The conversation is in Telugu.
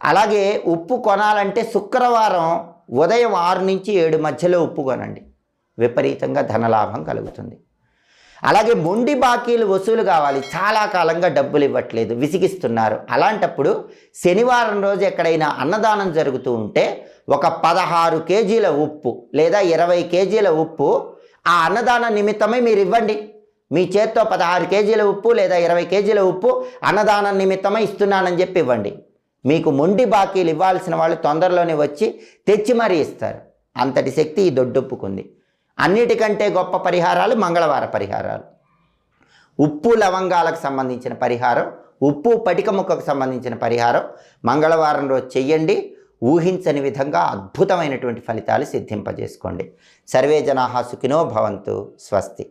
అలాగే ఉప్పు కొనాలంటే శుక్రవారం ఉదయం 6 నుంచి 7 మధ్యలో ఉప్పు కొనండి, విపరీతంగా ధనలాభం కలుగుతుంది. అలాగే మొండి బాకీలు వసూలు కావాలి, చాలా కాలంగా డబ్బులు ఇవ్వట్లేదు, విసిగిస్తున్నారు. అలాంటప్పుడు శనివారం రోజు ఎక్కడైనా అన్నదానం జరుగుతూ ఉంటే ఒక 16 కేజీల ఉప్పు లేదా 20 కేజీల ఉప్పు ఆ అన్నదాన నిమిత్తమై మీరు ఇవ్వండి. మీ చేత్తో 16 కేజీల ఉప్పు లేదా 20 కేజీల ఉప్పు అన్నదానం నిమిత్తమై ఇస్తున్నానని చెప్పి ఇవ్వండి. మీకు మొండి బాకీలు ఇవ్వాల్సిన వాళ్ళు తొందరలోనే వచ్చి తెచ్చి మరీ ఇస్తారు. అంతటి శక్తి ఈ దొడ్డుప్పుకుంది. అన్నిటికంటే గొప్ప పరిహారాలు మంగళవార పరిహారాలు. ఉప్పు లవంగాలకు సంబంధించిన పరిహారం, ఉప్పు పటిక ముక్కకు సంబంధించిన పరిహారం మంగళవారం రోజు చెయ్యండి. ఊహించని విధంగా అద్భుతమైనటువంటి ఫలితాలు సిద్ధింపజేసుకోండి. సర్వే జనాః సుఖినో భవంతు. స్వస్తి.